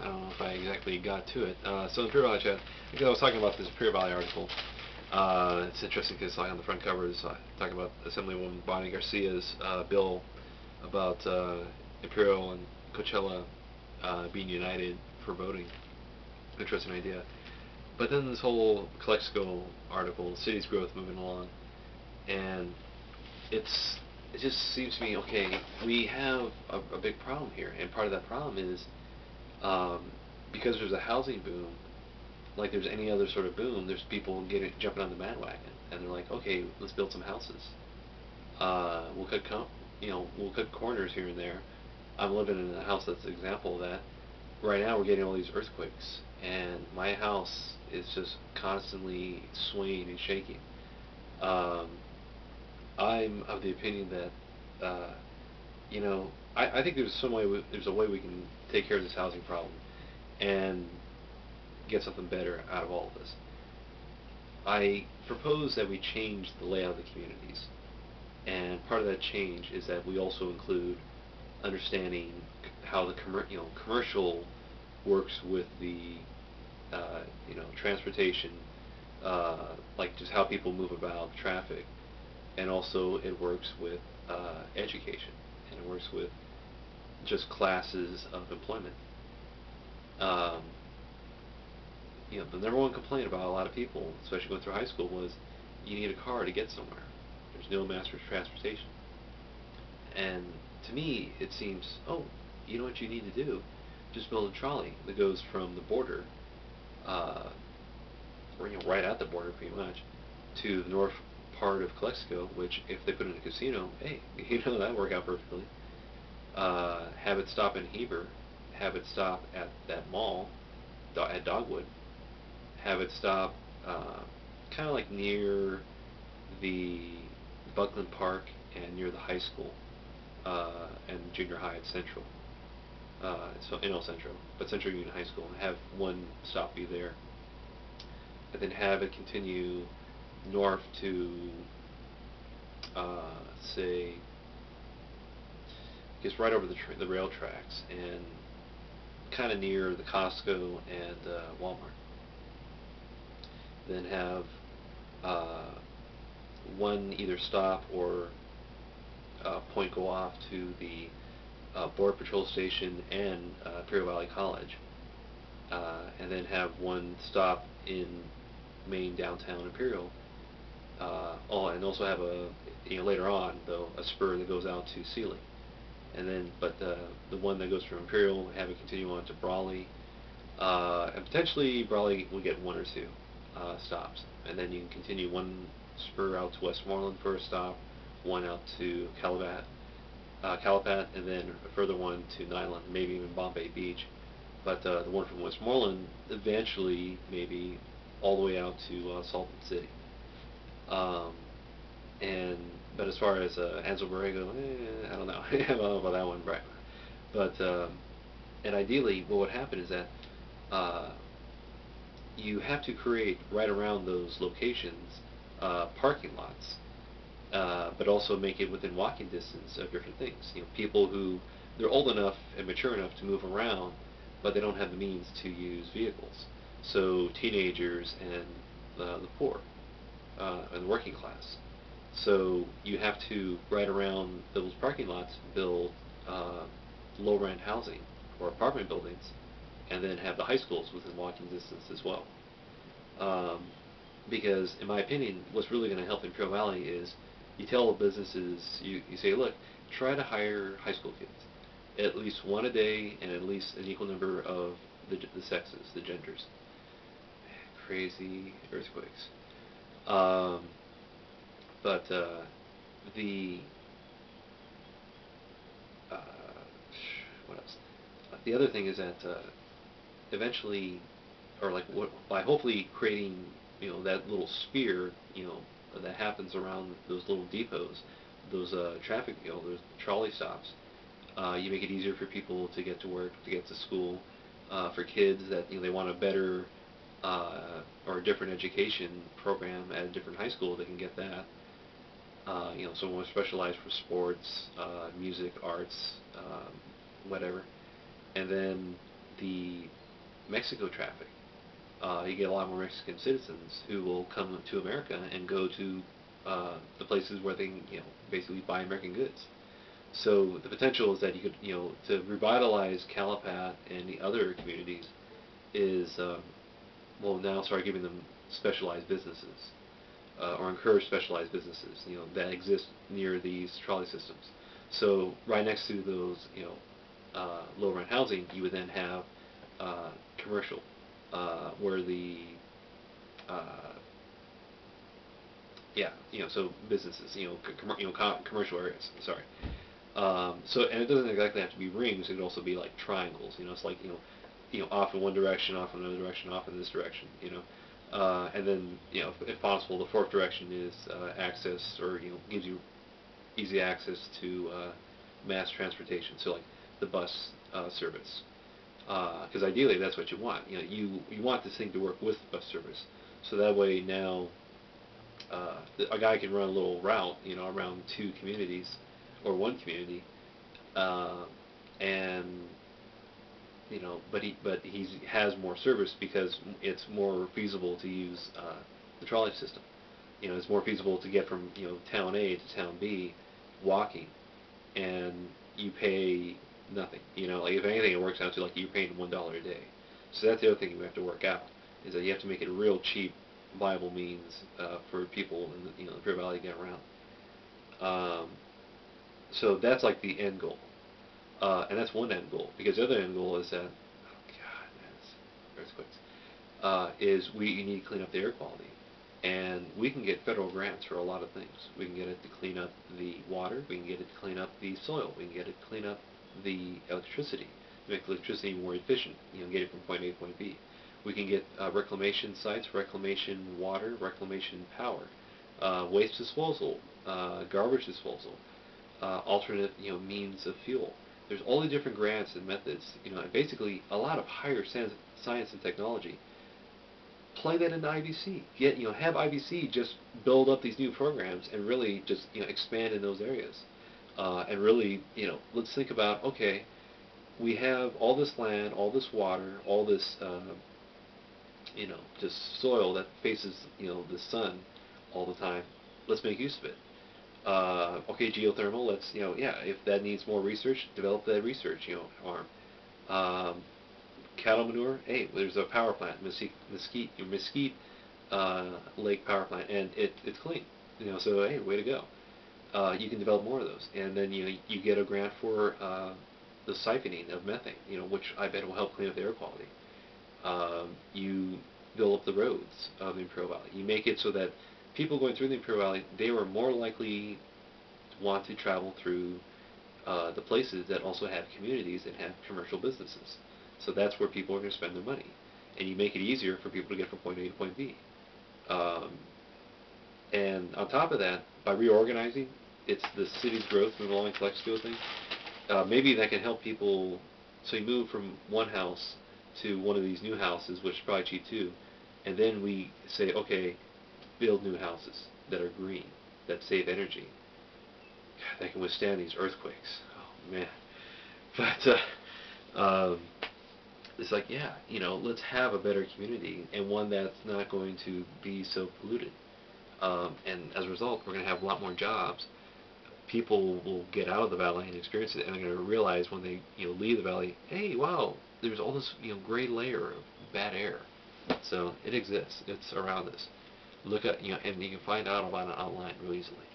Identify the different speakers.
Speaker 1: I don't know if I exactly got to it. So Imperial Valley Chat, because I was talking about this Imperial Valley article. It's interesting because like on the front cover is talking about Assemblywoman Bonnie Garcia's bill about Imperial and Coachella being united for voting. Interesting idea. But then this whole Calexico article, city's growth moving along, and it just seems to me, okay, we have a big problem here, and part of that problem is um, because there's a housing boom, like there's any other sort of boom, there's people jumping on the bandwagon, and they're like, okay, let's build some houses. We'll we'll cut corners here and there. I'm living in a house that's an example of that. Right now, we're getting all these earthquakes, and my house is just constantly swaying and shaking. Um, I'm of the opinion that you know, I think there's a way we can take care of this housing problem and get something better out of all of this. I propose that we change the layout of the communities, and part of that change is that we also include understanding how the commercial works with the transportation, like just how people move about, traffic, and also it works with education, and it works with just classes of employment. Um, the number one complaint about a lot of people, especially going through high school, was you need a car to get somewhere. There's no mass transportation. And to me, it seems, oh, you know what you need to do? Just build a trolley that goes from the border, uh, or right at the border, pretty much, to the north part of Calexico. Which, if they put in a casino, hey, that work out perfectly. Have it stop in Heber, have it stop at that mall, at Dogwood, have it stop kind of like near the Buckland Park and near the high school and junior high at Central. So in El Centro, but Central Union High School, and have one stop be there, and then have it continue north to say, gets right over the rail tracks and kind of near the Costco and Walmart. Then have one either stop or point go off to the Border Patrol Station and Imperial Valley College, and then have one stop in main downtown Imperial. And also have later on though a spur that goes out to Sealy, and then the one that goes from Imperial, have it continue on to Brawley, and potentially Brawley will get one or two stops, and then you can continue one spur out to Westmoreland for a stop, one out to Calapat, and then a further one to Nylon, maybe even Bombay Beach. But the one from Westmoreland eventually maybe all the way out to Salt Lake City. Um, and but as far as Ansel Borrego, I don't know. I don't know about that one, right? But and ideally, what would happen is that uh, you have to create right around those locations parking lots, but also make it within walking distance of different things. People who they're old enough and mature enough to move around, but they don't have the means to use vehicles. So teenagers and the poor and the working class. So you have to right around those parking lots build low rent housing or apartment buildings, and then have the high schools within walking distance as well. Um, because in my opinion, what's really going to help Imperial Valley is you tell the businesses, you say, look, try to hire high school kids, at least one a day, and at least an equal number of the sexes, the genders. Crazy earthquakes. Um, but the uh, what else? The other thing is that eventually, or like by hopefully creating that little sphere that happens around those little depots, those traffic those trolley stops. You make it easier for people to get to work, to get to school. For kids that they want a better or a different education program at a different high school, they can get that. Someone specialized for sports, music, arts, whatever. And then the Mexico traffic. You get a lot more Mexican citizens who will come to America and go to the places where they can, basically buy American goods. So the potential is that you could, to revitalize Calipat and the other communities is, well, now start giving them specialized businesses, or encourage specialized businesses, that exist near these trolley systems. So right next to those, low rent housing, you would then have commercial, where the yeah, so businesses, commercial areas. Sorry. So, and it doesn't exactly have to be rings. It could also be like triangles. It's like off in one direction, off in another direction, off in this direction. And then if possible, the fourth direction is access, or gives you easy access to mass transportation. So like the bus service. Because ideally that's what you want. You want this thing to work with bus service. So that way now a guy can run a little route, around two communities or one community, and but he has more service because it's more feasible to use the trolley system. It's more feasible to get from town A to town B walking, and you pay nothing. Like if anything, it works out to like you're paying $1 a day. So that's the other thing you have to work out, is that you have to make it a real cheap, viable means for people in the Imperial Valley to get around. So that's like the end goal, and that's one end goal. Because the other end goal is that, oh God, man, earthquakes, is you need to clean up the air quality. And we can get federal grants for a lot of things. We can get it to clean up the water. We can get it to clean up the soil. We can get it to clean up the electricity, to make electricity more efficient. Get it from point A to point B. We can get reclamation sites, reclamation water, reclamation power, waste disposal, garbage disposal, alternate means of fuel. There's all the different grants and methods. And basically a lot of higher science and technology. Play that into IBC. Have IBC just build up these new programs and really just expand in those areas. And really, let's think about, okay, we have all this land, all this water, all this just soil that faces the sun all the time. Let's make use of it. Okay, geothermal. Let's if that needs more research, develop that research arm. Cattle manure. Hey, there's a power plant, Mesquite Lake Power Plant, and it's clean. So hey, way to go. You can develop more of those, and then you get a grant for the siphoning of methane, which I bet will help clean up the air quality. You build up the roads of the Imperial Valley. You make it so that people going through the Imperial Valley, they were more likely to want to travel through the places that also have communities and have commercial businesses. So that's where people are going to spend their money. And you make it easier for people to get from point A to point B. And on top of that, by reorganizing, it's the city's growth, move along, flex skill thing. Maybe that can help people. So you move from one house to one of these new houses, which is probably cheap too, and then we say, okay, build new houses that are green, that save energy, that can withstand these earthquakes. Oh man. But it's like, yeah, let's have a better community, and one that's not going to be so polluted. And as a result, we're going to have a lot more jobs. People will get out of the valley and experience it, and they're going to realize when they leave the valley, hey, wow, there's all this gray layer of bad air. So it exists. It's around us. Look at and you can find out about it online real easily.